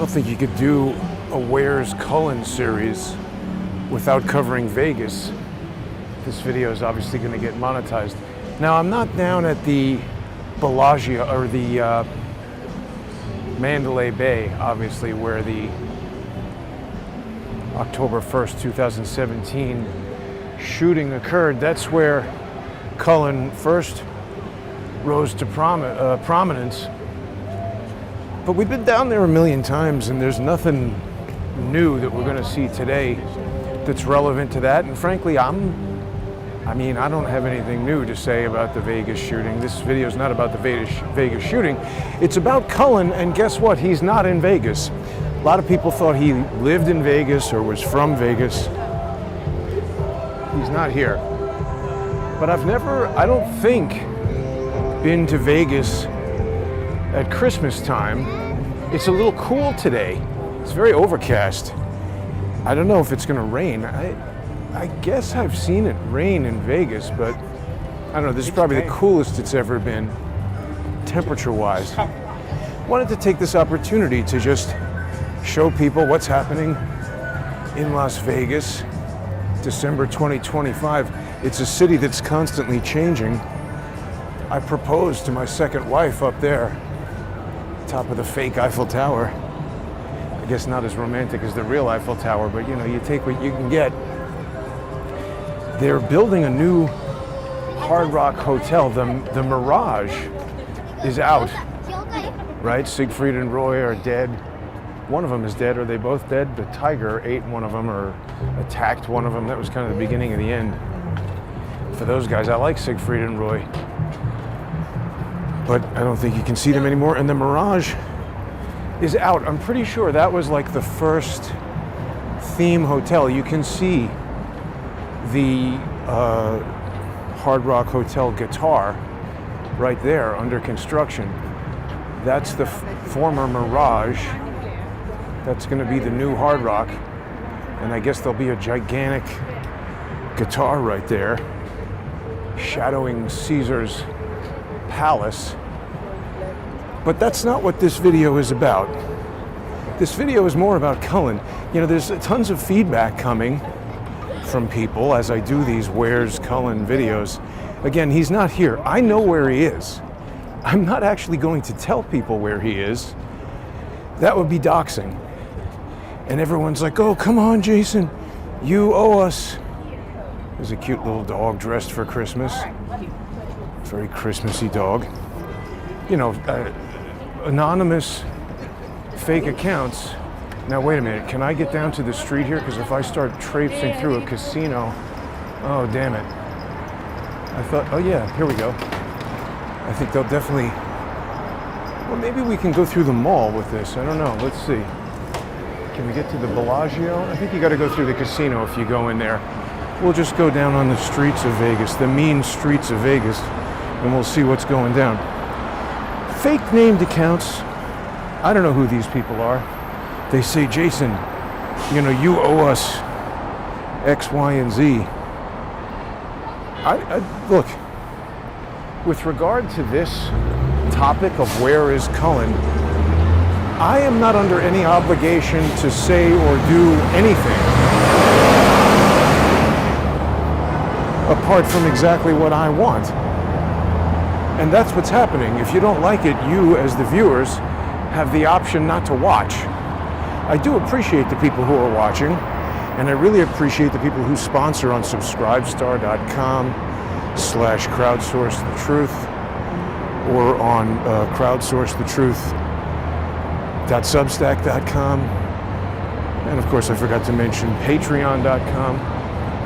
don't think you could do a Where's Cullen series without covering Vegas. This video is obviously going to get monetized. Now, I'm not down at the Bellagio or the Mandalay Bay, obviously, where the October 1st, 2017 shooting occurred. That's where Cullen first rose to prominence. But we've been down there a million times, and there's nothing new that we're going to see today that's relevant to that. And frankly, I don't have anything new to say about the Vegas shooting. This video is not about the Vegas shooting. It's about Cullen, and guess what? He's not in Vegas. A lot of people thought he lived in Vegas or was from Vegas. He's not here. But I've never, I don't think, been to Vegas at Christmas time. It's a little cool today. It's very overcast. I don't know if it's going to rain. I guess I've seen it rain in Vegas, but I don't know. This is probably the coolest it's ever been, temperature-wise. Wanted to take this opportunity to just show people what's happening in Las Vegas, December 2025. It's a city that's constantly changing. I proposed to my second wife up there, top of the fake Eiffel Tower. I guess not as romantic as the real Eiffel Tower, but you know, you take what you can get. They're building a new Hard Rock hotel. The Mirage is out, right? Siegfried and Roy are dead. One of them is dead. Are they both dead? The tiger ate one of them or attacked one of them. That was kind of the beginning of the end for those guys. I like Siegfried and Roy, but I don't think you can see them anymore. And the Mirage is out. I'm pretty sure that was like the first theme hotel. You can see the Hard Rock Hotel guitar right there under construction. That's the former Mirage. That's going to be the new Hard Rock. And I guess there'll be a gigantic guitar right there, shadowing Caesar's palace. But that's not what this video is about. This video is more about Cullen. You know, there's tons of feedback coming from people as I do these Where's Cullen videos. Again, he's not here. I know where he is. I'm not actually going to tell people where he is. That would be doxing. And everyone's like, oh, come on, Jason, you owe us. There's a cute little dog dressed for Christmas. Very Christmassy dog. You know, anonymous fake accounts. Now, wait a minute. Can I get down to the street here? Because if I start traipsing through a casino, oh, damn it. I thought, oh, yeah, here we go. I think they'll definitely, well, maybe we can go through the mall with this. I don't know. Let's see. Can we get to the Bellagio? I think you got to go through the casino if you go in there. We'll just go down on the streets of Vegas, the mean streets of Vegas, and we'll see what's going down. Fake named accounts. I don't know who these people are. They say, Jason, you know, you owe us X, Y, and Z. Look, with regard to this topic of where is Cullen, I am not under any obligation to say or do anything apart from exactly what I want. And that's what's happening. If you don't like it, you, as the viewers, have the option not to watch. I do appreciate the people who are watching, and I really appreciate the people who sponsor on subscribestar.com/crowdsourcethetruth or on crowdsourcethetruth.substack.com. And of course, I forgot to mention patreon.com.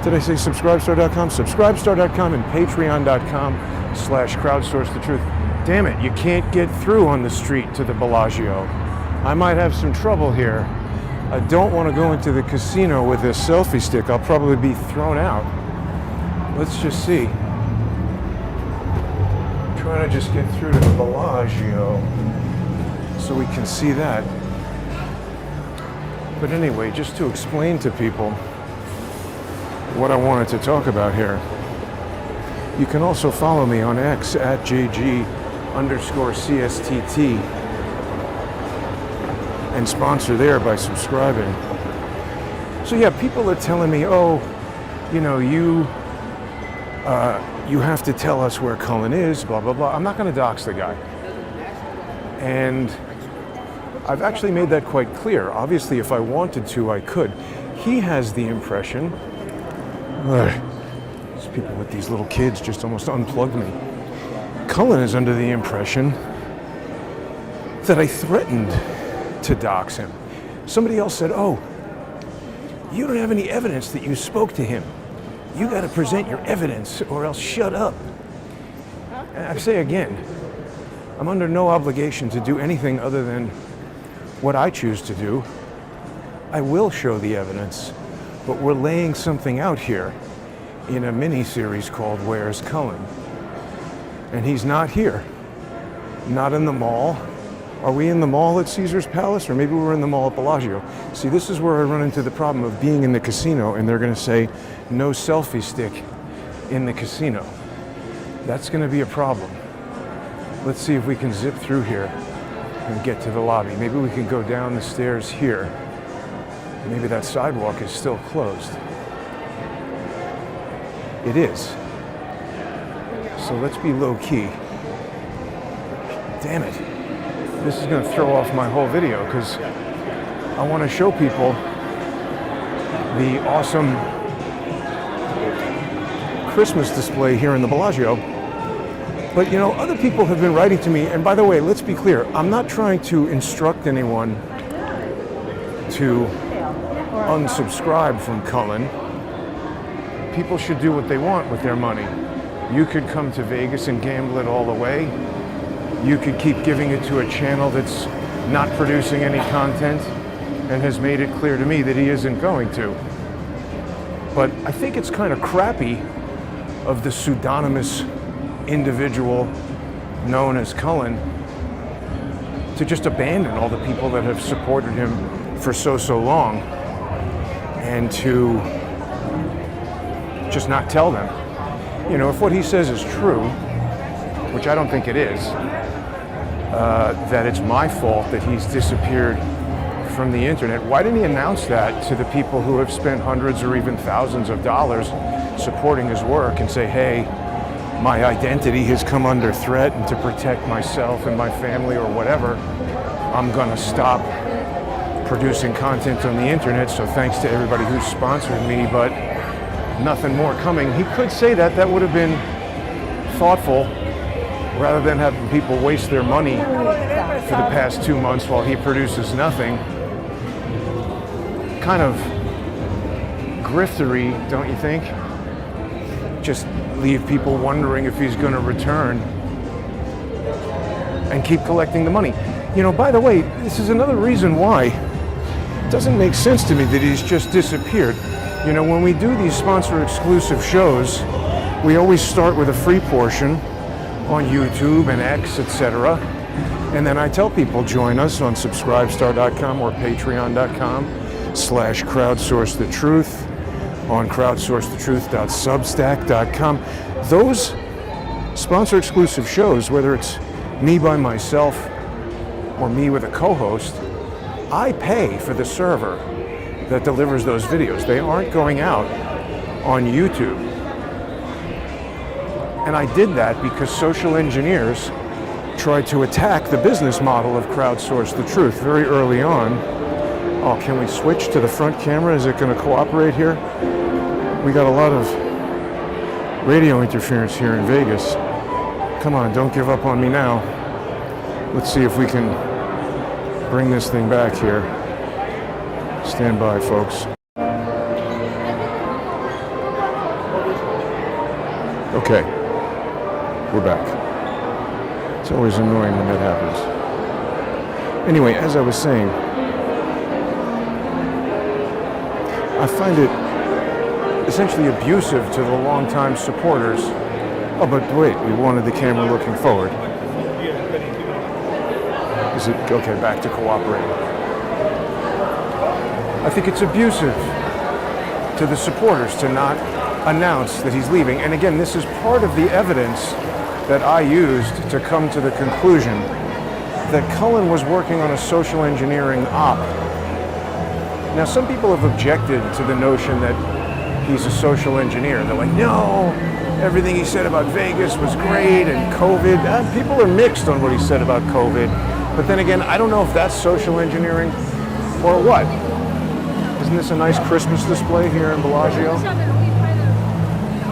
Did I say subscribestar.com? Subscribestar.com and patreon.com/crowdsourcethetruth. Damn it, you can't get through on the street to the Bellagio. I might have some trouble here. I don't want to go into the casino with a selfie stick. I'll probably be thrown out. Let's just see. I'm trying to just get through to the Bellagio so we can see that. But anyway, just to explain to people what I wanted to talk about here. You can also follow me on X at JG_CSTT. and sponsor there by subscribing. So yeah, people are telling me, oh, you know, you have to tell us where Cullen is, blah, blah, blah. I'm not going to dox the guy. And I've actually made that quite clear. Obviously, if I wanted to, I could. He has the impression, these people with these little kids just almost unplugged me. Cullen is under the impression that I threatened to dox him. Somebody else said, oh, you don't have any evidence that you spoke to him. You got to present your evidence or else shut up. And I say again, I'm under no obligation to do anything other than what I choose to do. I will show the evidence, but we're laying something out here in a mini-series called Where's Cullen? And he's not here, not in the mall. Are we in the mall at Caesar's Palace, or maybe we're in the mall at Bellagio? See, this is where I run into the problem of being in the casino and they're going to say no selfie stick in the casino. That's going to be a problem. Let's see if we can zip through here and get to the lobby. Maybe we can go down the stairs here. Maybe that sidewalk is still closed. It is. So let's be low key. Damn it. This is going to throw off my whole video because I want to show people the awesome Christmas display here in the Bellagio. But you know, other people have been writing to me, and by the way, let's be clear, I'm not trying to instruct anyone to unsubscribe from Cullen. People should do what they want with their money. You could come to Vegas and gamble it all away. You could keep giving it to a channel that's not producing any content and has made it clear to me that he isn't going to. But I think it's kind of crappy of the pseudonymous individual known as Cullen to just abandon all the people that have supported him for so long and to just not tell them. You know, if what he says is true, which I don't think it is, that it's my fault that he's disappeared from the internet, why didn't he announce that to the people who have spent hundreds or even thousands of dollars supporting his work and say, hey, my identity has come under threat, and to protect myself and my family or whatever, I'm gonna stop producing content on the internet, so thanks to everybody who's sponsored me, but nothing more coming. He could say that. That would have been thoughtful, rather than having people waste their money for the past 2 months while he produces nothing. Kind of griftery, don't you think? Just leave people wondering if he's going to return and keep collecting the money. You know, by the way, this is another reason why it doesn't make sense to me that he's just disappeared. You know, when we do these sponsor exclusive shows, we always start with a free portion on YouTube and X, etc. And then I tell people, join us on subscribestar.com or patreon.com/crowdsourcethetruth, on crowdsourcethetruth.substack.com. Those sponsor exclusive shows, whether it's me by myself or me with a co-host, I pay for the server that delivers those videos. They aren't going out on YouTube. And I did that because social engineers tried to attack the business model of Crowdsource the Truth very early on. Oh, can we switch to the front camera? Is it going to cooperate here? We got a lot of radio interference here in Vegas. Come on, don't give up on me now. Let's see if we can bring this thing back here. Stand by, folks. Okay, we're back. It's always annoying when that happens. Anyway, as I was saying, I find it essentially abusive to the longtime supporters. Oh, but wait, we wanted the camera looking forward. Is it okay? Back to cooperating. I think it's abusive to the supporters to not announce that he's leaving. And again, this is part of the evidence that I used to come to the conclusion that Cullen was working on a social engineering op. Now, some people have objected to the notion that he's a social engineer. They're like, no, everything he said about Vegas was great and COVID. People are mixed on what he said about COVID. But then again, I don't know if that's social engineering or what. Isn't this a nice Christmas display here in Bellagio?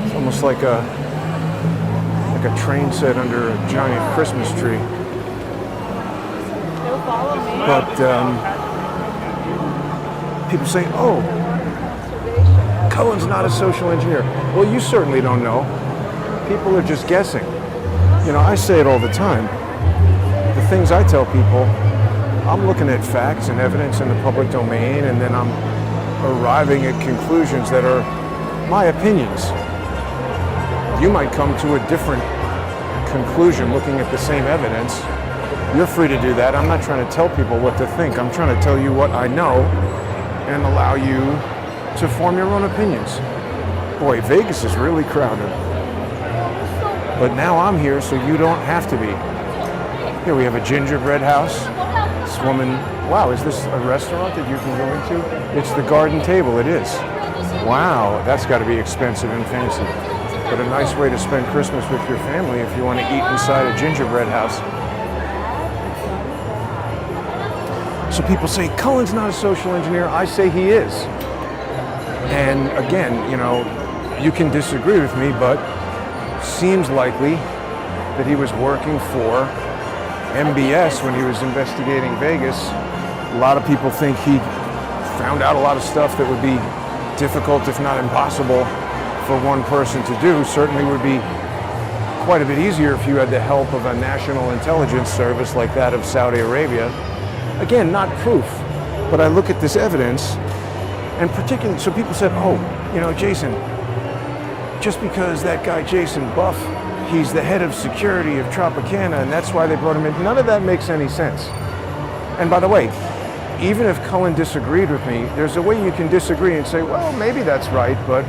It's almost like a train set under a giant Christmas tree. But people say, oh, Cullen's not a social engineer. Well, you certainly don't know. People are just guessing. You know, I say it all the time. The things I tell people, I'm looking at facts and evidence in the public domain, and then I'm arriving at conclusions that are my opinions. You might come to a different conclusion looking at the same evidence. You're free to do that. I'm not trying to tell people what to think. I'm trying to tell you what I know and allow you to form your own opinions. Boy, Vegas is really crowded. But now I'm here so you don't have to be. Here we have a gingerbread house. This woman, wow, is this a restaurant that you can go into? It's the Garden Table, it is. Wow, that's got to be expensive and fancy. But a nice way to spend Christmas with your family if you want to eat inside a gingerbread house. So people say, Cullen's not a social engineer. I say he is. And again, you know, you can disagree with me, but seems likely that he was working for MBS when he was investigating Vegas. A lot of people think he found out a lot of stuff that would be difficult, if not impossible, for one person to do. Certainly would be quite a bit easier if you had the help of a national intelligence service like that of Saudi Arabia. Again, not proof, but I look at this evidence, and particularly, so people said, oh, you know, Jason, just because that guy Jason Buff, he's the head of security of Tropicana, and that's why they brought him in. None of that makes any sense. And by the way, even if Cullen disagreed with me, there's a way you can disagree and say, well, maybe that's right, but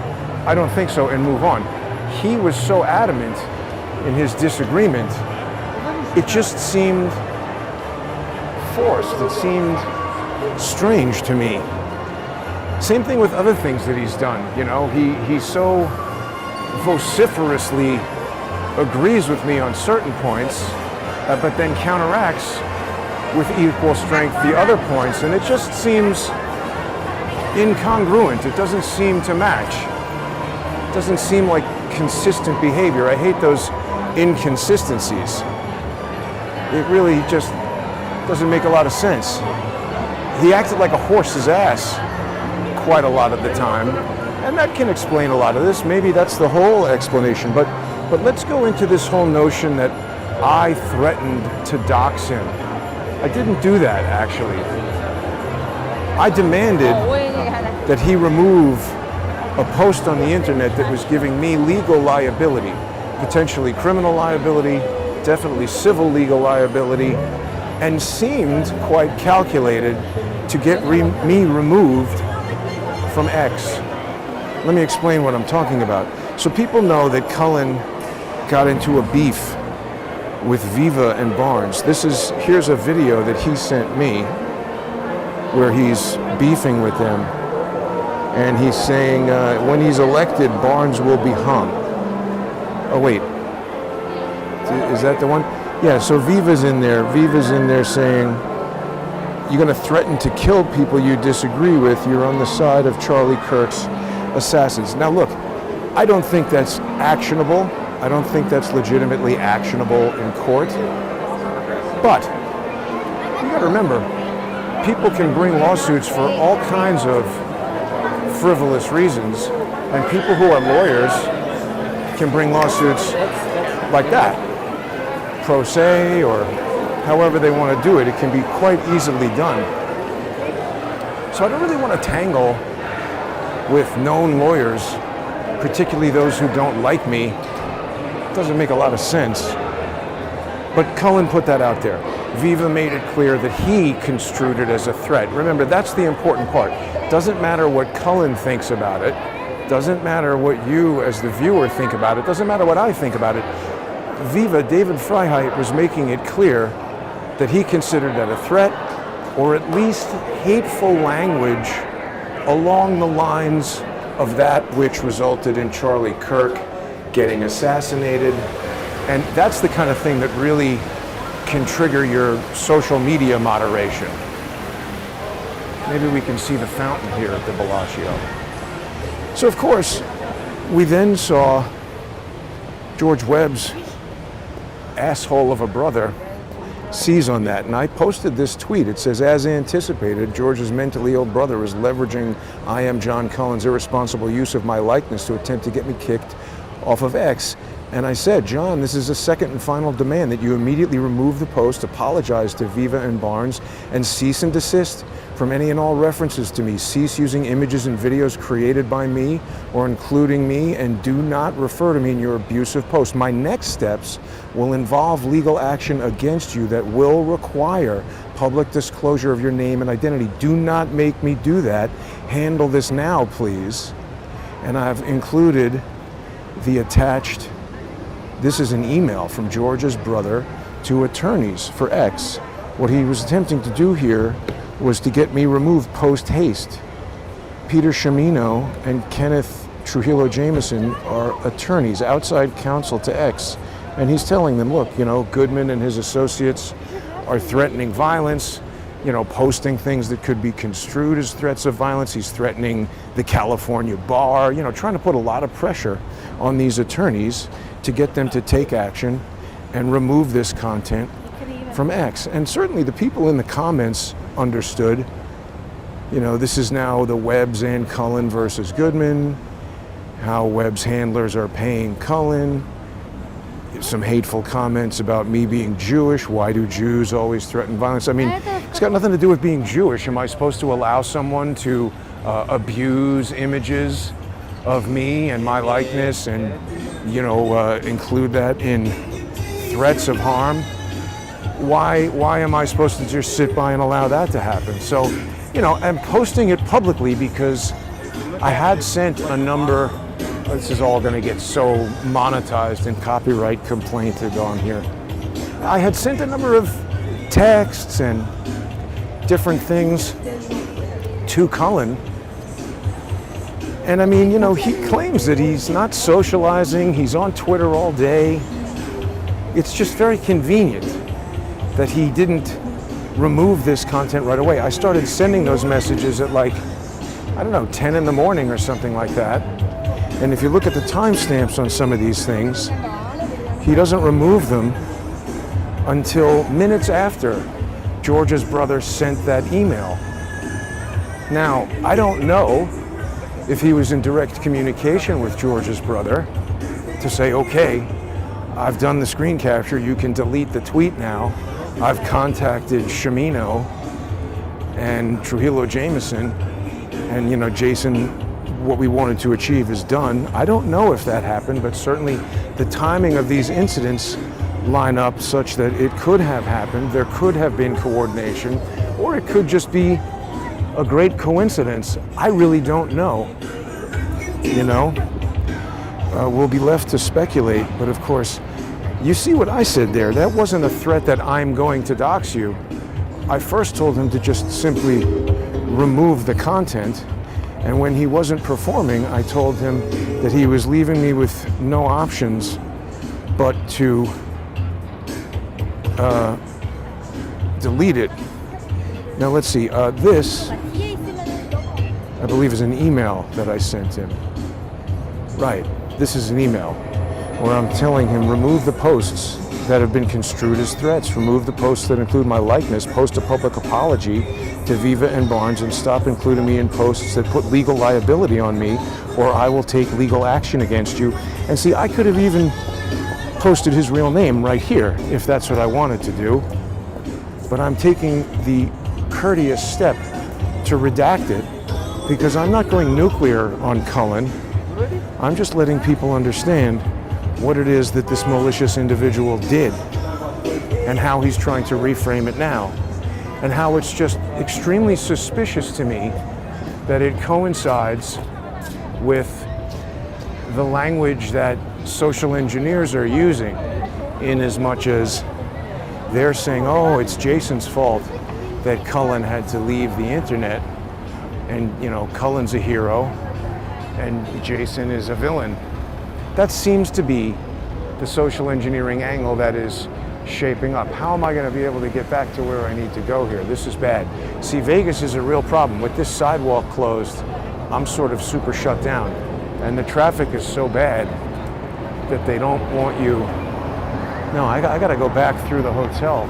I don't think so, and move on. He was so adamant in his disagreement, it just seemed forced. It seemed strange to me. Same thing with other things that he's done. You know, he so vociferously agrees with me on certain points, but then counteracts with equal strength the other points, and it just seems incongruent. It doesn't seem to match. It doesn't seem like consistent behavior. I hate those inconsistencies. It really just doesn't make a lot of sense. He acted like a horse's ass quite a lot of the time, and that can explain a lot of this. Maybe that's the whole explanation, but let's go into this whole notion that I threatened to dox him. I didn't do that, actually. I demanded that he remove a post on the internet that was giving me legal liability, potentially criminal liability, definitely civil legal liability, and seemed quite calculated to get me removed from X. Let me explain what I'm talking about. So people know that Cullen got into a beef with Viva and Barnes. Here's a video that he sent me where he's beefing with them, and he's saying when he's elected, Barnes will be hung. Oh wait, is that the one? Yeah, so Viva's in there. Viva's in there saying, you're going to threaten to kill people you disagree with. You're on the side of Charlie Kirk's assassins. Now look, I don't think that's actionable. I don't think that's legitimately actionable in court. But you got to remember, people can bring lawsuits for all kinds of frivolous reasons, and people who are lawyers can bring lawsuits like that, pro se, or however they want to do it. It can be quite easily done. So I don't really want to tangle with known lawyers, particularly those who don't like me. It doesn't make a lot of sense. But Cullen put that out there. Viva made it clear that he construed it as a threat. Remember, that's the important part. Doesn't matter what Cullen thinks about it. Doesn't matter what you as the viewer think about it. Doesn't matter what I think about it. Viva, David Freiheit, was making it clear that he considered that a threat, or at least hateful language along the lines of that which resulted in Charlie Kirk getting assassinated. And that's the kind of thing that really can trigger your social media moderation. Maybe we can see the fountain here at the Bellagio. So of course, we then saw George Webb's asshole of a brother seize on that, and I posted this tweet. It says, as anticipated, George's mentally ill brother is leveraging I am John Cullen's irresponsible use of my likeness to attempt to get me kicked off of X. And I said, John, this is a second and final demand that you immediately remove the post, apologize to Viva and Barnes, and cease and desist from any and all references to me. Cease using images and videos created by me or including me, and do not refer to me in your abusive post. My next steps will involve legal action against you that will require public disclosure of your name and identity. Do not make me do that. Handle this now, please. And I've included the attached. This is an email from George's brother to attorneys for X. What he was attempting to do here was to get me removed post haste. Peter Cimino and Kenneth Trujillo Jameson are attorneys, outside counsel to X. And he's telling them, look, Goodman and his associates are threatening violence, posting things that could be construed as threats of violence. He's threatening the California bar, trying to put a lot of pressure on these attorneys to get them to take action and remove this content from X. And certainly the people in the comments understood, this is now the Webbs and Cullen versus Goodman, how Webb's handlers are paying Cullen, some hateful comments about me being Jewish. Why do Jews always threaten violence? I mean, it's got nothing to do with being Jewish. Am I supposed to allow someone to abuse images of me and my likeness and, include that in threats of harm? Why am I supposed to just sit by and allow that to happen? So, I'm posting it publicly because I had sent a number. This is all going to get so monetized and copyright complainted on here. I had sent a number of texts and different things to Cullen. And I mean, he claims that he's not socializing, he's on Twitter all day. It's just very convenient that he didn't remove this content right away. I started sending those messages at 10 in the morning or something like that. And if you look at the timestamps on some of these things, he doesn't remove them until minutes after George's brother sent that email. Now, I don't know if he was in direct communication with George's brother to say, okay, I've done the screen capture, you can delete the tweet now. I've contacted Cimino and Trujillo Jameson, and Jason, what we wanted to achieve is done. I don't know if that happened, but certainly the timing of these incidents line up such that it could have happened. There could have been coordination, or it could just be a great coincidence. I really don't know. We'll be left to speculate, but of course, you see what I said there. That wasn't a threat that I'm going to dox you. I first told him to just simply remove the content, and when he wasn't performing, I told him that he was leaving me with no options but to delete it. Now let's see, this, I believe, is an email that I sent him. Right, this is an email where I'm telling him, remove the posts that have been construed as threats, remove the posts that include my likeness, post a public apology to Viva and Barnes, and stop including me in posts that put legal liability on me, or I will take legal action against you. And see, I could have even posted his real name right here if that's what I wanted to do, but I'm taking the courteous step to redact it because I'm not going nuclear on Cullen. I'm just letting people understand what it is that this malicious individual did and how he's trying to reframe it now, and how it's just extremely suspicious to me that it coincides with the language that social engineers are using, in as much as they're saying, oh, it's Jason's fault that Cullen had to leave the internet, and Cullen's a hero and Jason is a villain. That seems to be the social engineering angle that is shaping up. How am I going to be able to get back to where I need to go here? This is bad. See, Vegas is a real problem. With this sidewalk closed, I'm sort of super shut down, and the traffic is so bad that they don't want you. No, I got to go back through the hotel,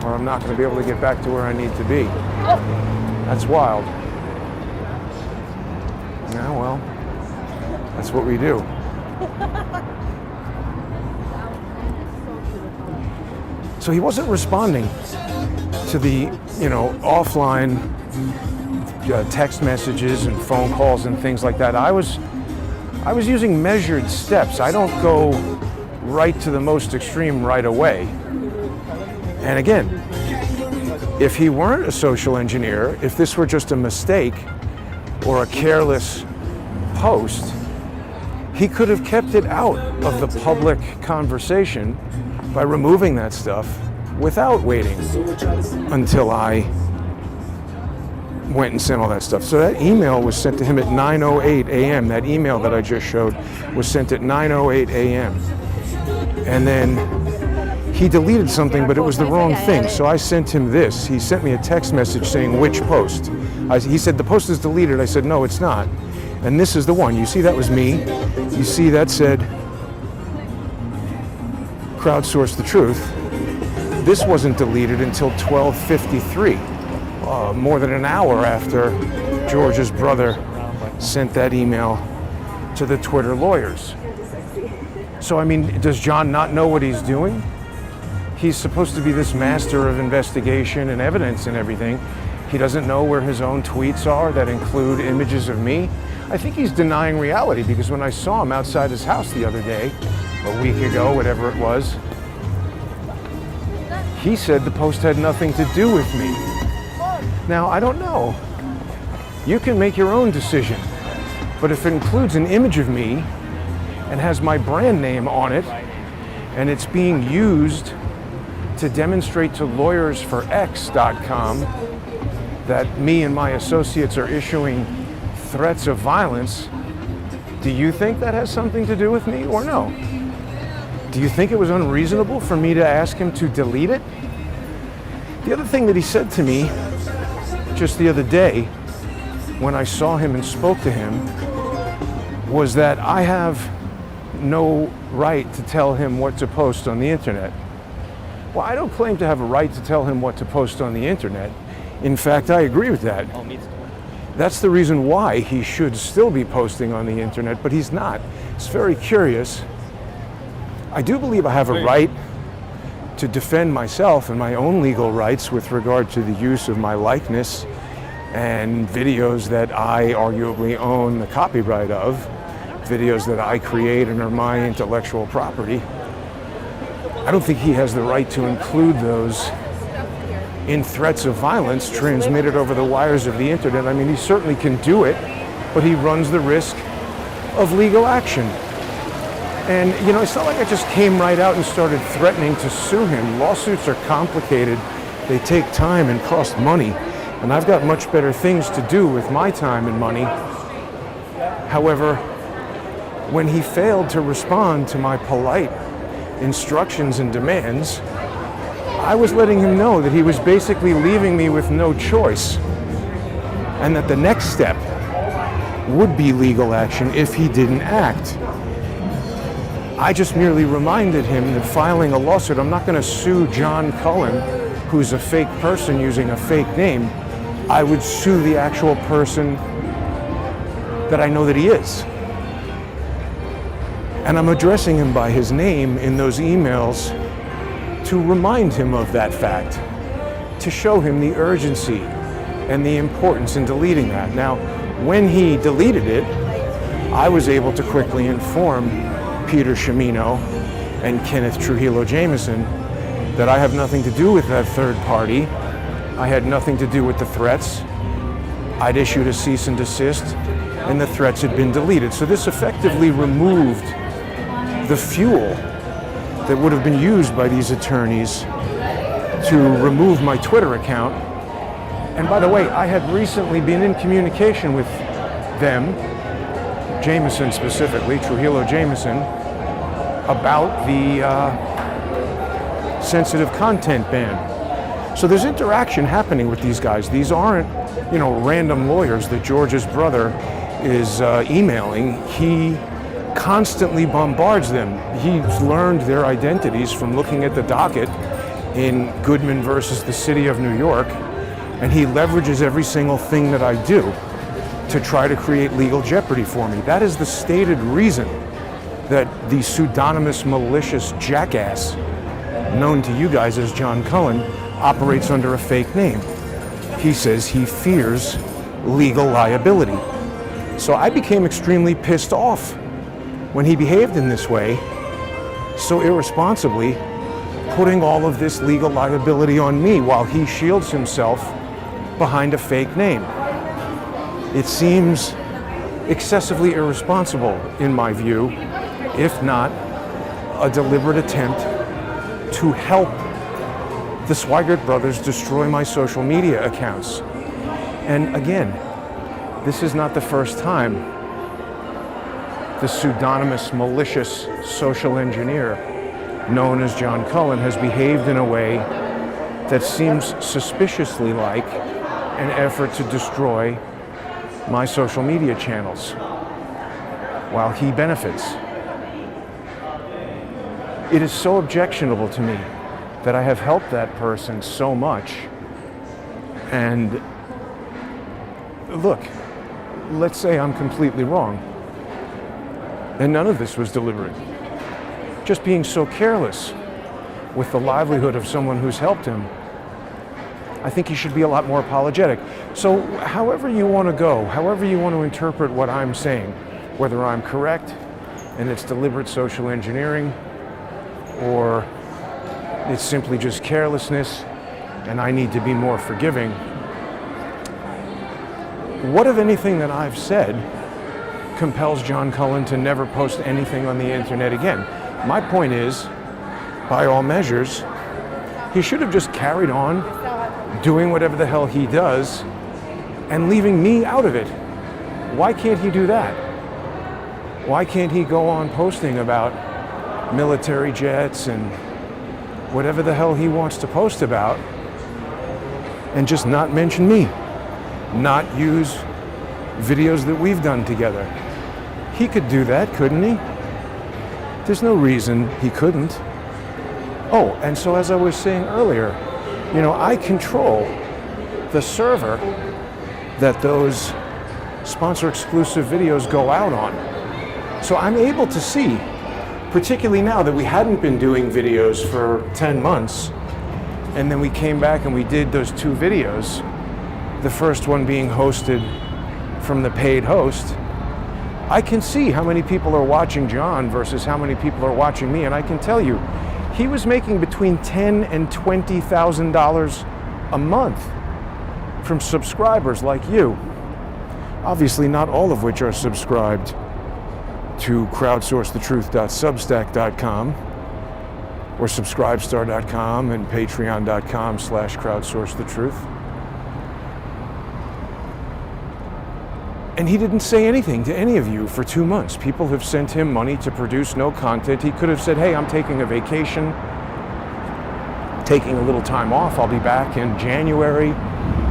or I'm not going to be able to get back to where I need to be. That's wild. Yeah, well, that's what we do. So he wasn't responding to the, offline text messages and phone calls and things like that. I was using measured steps. I don't go right to the most extreme right away. And again, if he weren't a social engineer, if this were just a mistake or a careless post, he could have kept it out of the public conversation by removing that stuff without waiting until I went and sent all that stuff. So that email was sent to him at 9:08 a.m. That email that I just showed was sent at 9:08 a.m. And then he deleted something, but it was the wrong thing. So I sent him this. He sent me a text message saying, which post? He said, the post is deleted. I said, no, it's not. And this is the one. You see, that was me. You see, that said, Crowdsource the truth. This wasn't deleted until 12:53, more than an hour after George's brother sent that email to the Twitter lawyers. So, I mean, does John not know what he's doing? He's supposed to be this master of investigation and evidence and everything. He doesn't know where his own tweets are that include images of me. I think he's denying reality, because when I saw him outside his house the other day, a week ago, whatever it was, he said the post had nothing to do with me. Now, I don't know. You can make your own decision, but if it includes an image of me and has my brand name on it, and it's being used to demonstrate to lawyers for X.com that me and my associates are issuing threats of violence, do you think that has something to do with me or no? Do you think it was unreasonable for me to ask him to delete it? The other thing that he said to me just the other day when I saw him and spoke to him was that I have no right to tell him what to post on the internet. Well, I don't claim to have a right to tell him what to post on the internet. In fact, I agree with that. That's the reason why he should still be posting on the internet, but he's not. It's very curious. I do believe I have a right to defend myself and my own legal rights with regard to the use of my likeness and videos that I arguably own the copyright of, videos that I create and are my intellectual property. I don't think he has the right to include those in threats of violence transmitted over the wires of the internet. I mean, he certainly can do it, but he runs the risk of legal action. And, it's not like I just came right out and started threatening to sue him. Lawsuits are complicated. They take time and cost money. And I've got much better things to do with my time and money. However, when he failed to respond to my polite instructions and demands, I was letting him know that he was basically leaving me with no choice, and that the next step would be legal action if he didn't act. I just merely reminded him that filing a lawsuit, I'm not going to sue John Cullen, who's a fake person using a fake name. I would sue the actual person that I know that he is. And I'm addressing him by his name in those emails to remind him of that fact, to show him the urgency and the importance in deleting that. Now, when he deleted it, I was able to quickly inform Peter Cimino and Kenneth Trujillo Jameson that I have nothing to do with that third party. I had nothing to do with the threats. I'd issued a cease and desist, and the threats had been deleted. So this effectively removed the fuel that would have been used by these attorneys to remove my Twitter account. And by the way, I had recently been in communication with them, Jameson specifically, Trujillo Jameson, about the sensitive content ban. So there's interaction happening with these guys. These aren't, random lawyers that George's brother is emailing. He constantly bombards them. He's learned their identities from looking at the docket in Goodman versus the City of New York, and he leverages every single thing that I do to try to create legal jeopardy for me. That is the stated reason that the pseudonymous malicious jackass known to you guys as John Cullen operates under a fake name. He says he fears legal liability. So I became extremely pissed off when he behaved in this way, so irresponsibly, putting all of this legal liability on me while he shields himself behind a fake name. It seems excessively irresponsible in my view, if not a deliberate attempt to help the Swigert brothers destroy my social media accounts. And again, this is not the first time the pseudonymous malicious social engineer known as John Cullen has behaved in a way that seems suspiciously like an effort to destroy my social media channels while he benefits. It is so objectionable to me that I have helped that person so much. And look, let's say I'm completely wrong, and none of this was deliberate. Just being so careless with the livelihood of someone who's helped him, I think he should be a lot more apologetic. So however you want to go, however you want to interpret what I'm saying, whether I'm correct and it's deliberate social engineering, or it's simply just carelessness and I need to be more forgiving, what of anything that I've said compels John Cullen to never post anything on the internet again? My point is, by all measures, he should have just carried on doing whatever the hell he does and leaving me out of it. Why can't he do that? Why can't he go on posting about military jets and whatever the hell he wants to post about and just not mention me? Not use videos that we've done together. He could do that, couldn't he? There's no reason he couldn't. Oh, and so as I was saying earlier, I control the server that those sponsor exclusive videos go out on. So I'm able to see, particularly now that we hadn't been doing videos for 10 months, and then we came back and we did those 2 videos, the first one being hosted from the paid host, I can see how many people are watching John versus how many people are watching me, and I can tell you, he was making between $10,000 and $20,000 a month from subscribers like you. Obviously, not all of which are subscribed to crowdsourcethetruth.substack.com or subscribestar.com and patreon.com/crowdsourcethetruth. And he didn't say anything to any of you for 2 months. People have sent him money to produce no content. He could have said, hey, I'm taking a vacation, taking a little time off. I'll be back in January.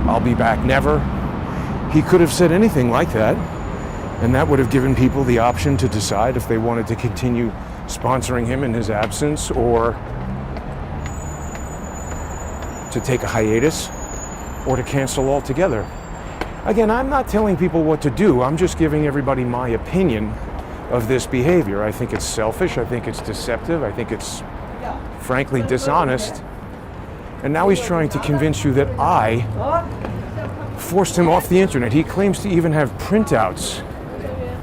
I'll be back never. He could have said anything like that, and that would have given people the option to decide if they wanted to continue sponsoring him in his absence or to take a hiatus or to cancel altogether. Again, I'm not telling people what to do. I'm just giving everybody my opinion of this behavior. I think it's selfish. I think it's deceptive. I think it's, frankly, dishonest. And now he's trying to convince you that I forced him off the internet. He claims to even have printouts.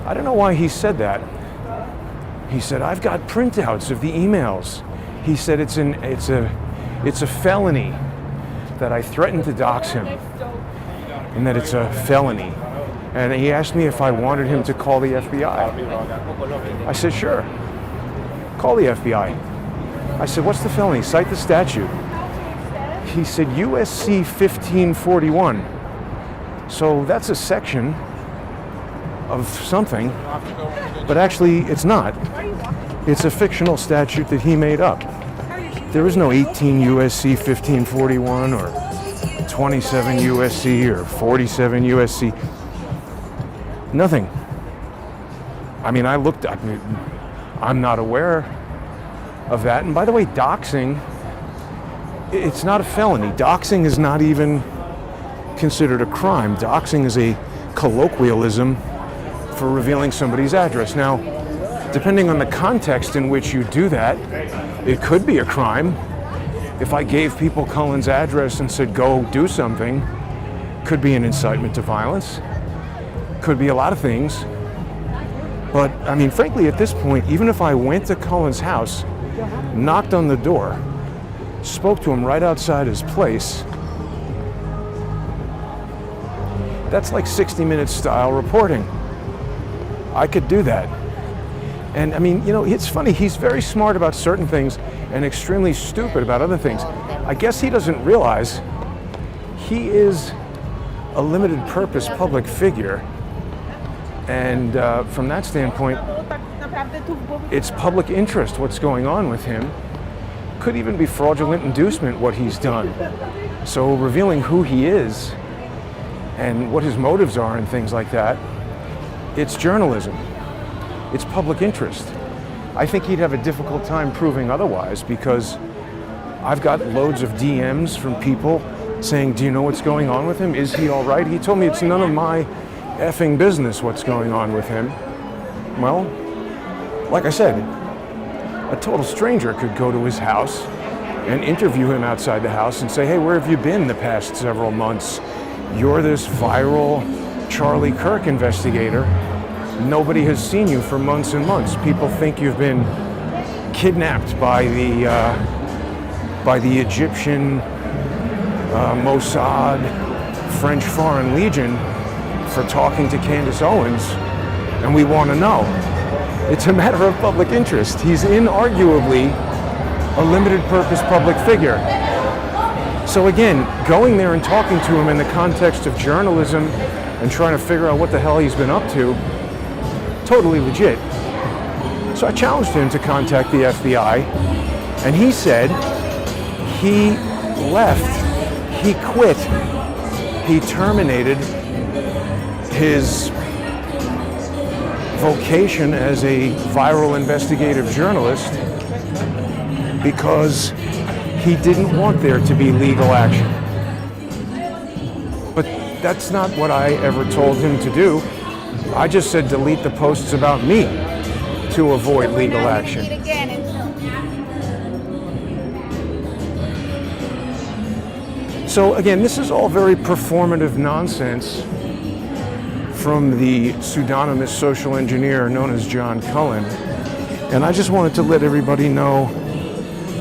I don't know why he said that. He said, I've got printouts of the emails. He said it's a felony that I threatened to dox him, and that it's a felony. And he asked me if I wanted him to call the FBI. I said, sure, call the FBI. I said, what's the felony? Cite the statute. He said USC 1541. So that's a section of something, but actually it's not. It's a fictional statute that he made up. There is no 18 USC 1541 or 27 USC or 47 USC. Nothing. I mean, I'm not aware of that. And by the way, doxing, it's not a felony. Doxing is not even considered a crime. Doxing is a colloquialism for revealing somebody's address. Now, depending on the context in which you do that, it could be a crime. If I gave people Cullen's address and said, go do something, could be an incitement to violence, could be a lot of things. But, I mean, frankly, at this point, even if I went to Cullen's house, knocked on the door, spoke to him right outside his place, that's like 60 Minutes style reporting. I could do that. And I mean, you know, it's funny, he's very smart about certain things and extremely stupid about other things. I guess he doesn't realize he is a limited purpose public figure. And from that standpoint, it's public interest what's going on with him. Could even be fraudulent inducement what he's done. So revealing who he is and what his motives are and things like that, it's journalism. It's public interest. I think he'd have a difficult time proving otherwise because I've got loads of DMs from people saying, do you know what's going on with him? Is he all right? He told me it's none of my effing business what's going on with him. Well, like I said, a total stranger could go to his house and interview him outside the house and say, hey, where have you been the past several months? You're this viral Charlie Kirk investigator. Nobody has seen you for months and months. People think you've been kidnapped by the Egyptian Mossad French Foreign Legion for talking to Candace Owens, and we want to know. It's a matter of public interest. He's inarguably a limited purpose public figure. So again, going there and talking to him in the context of journalism and trying to figure out what the hell he's been up to, totally legit. So I challenged him to contact the FBI, and he said he left, he quit, he terminated his vocation as a viral investigative journalist because he didn't want there to be legal action. But that's not what I ever told him to do. I just said delete the posts about me to avoid legal action. So again, this is all very performative nonsense from the pseudonymous social engineer known as John Cullen. And I just wanted to let everybody know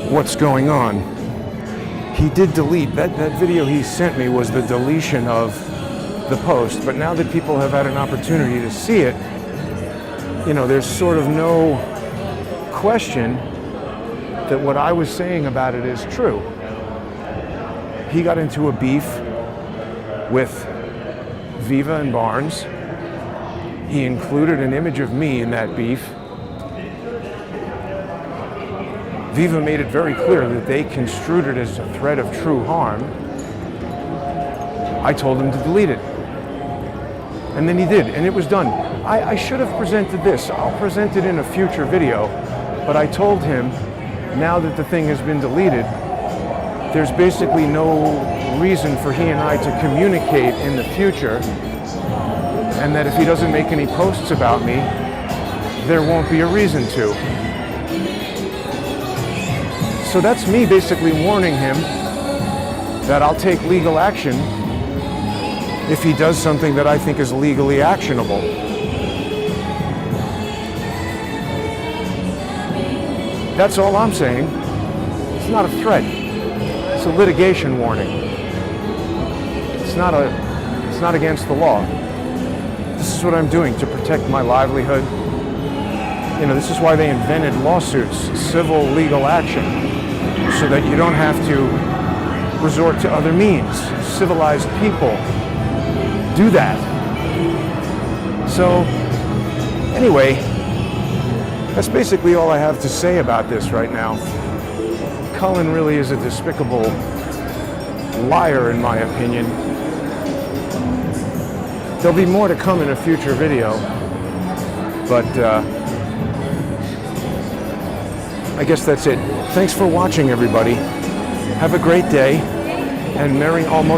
what's going on. He did delete, that video he sent me was the deletion of the post, but now that people have had an opportunity to see it, you know, there's sort of no question that what I was saying about it is true. He got into a beef with Viva and Barnes. He included an image of me in that beef. Viva made it very clear that they construed it as a threat of true harm. I told him to delete it. And then he did, and it was done. I should have presented this. I'll present it in a future video, but I told him, now that the thing has been deleted, there's basically no reason for he and I to communicate in the future, and that if he doesn't make any posts about me, there won't be a reason to. So that's me basically warning him that I'll take legal action if he does something that I think is legally actionable. That's all I'm saying. It's not a threat. It's a litigation warning. It's not against the law. This is what I'm doing to protect my livelihood. You know, this is why they invented lawsuits, civil legal action, so that you don't have to resort to other means. Civilized people do that. So, anyway, that's basically all I have to say about this right now. Cullen really is a despicable liar, in my opinion. There'll be more to come in a future video, but I guess that's it. Thanks for watching, everybody. Have a great day, and Merry almost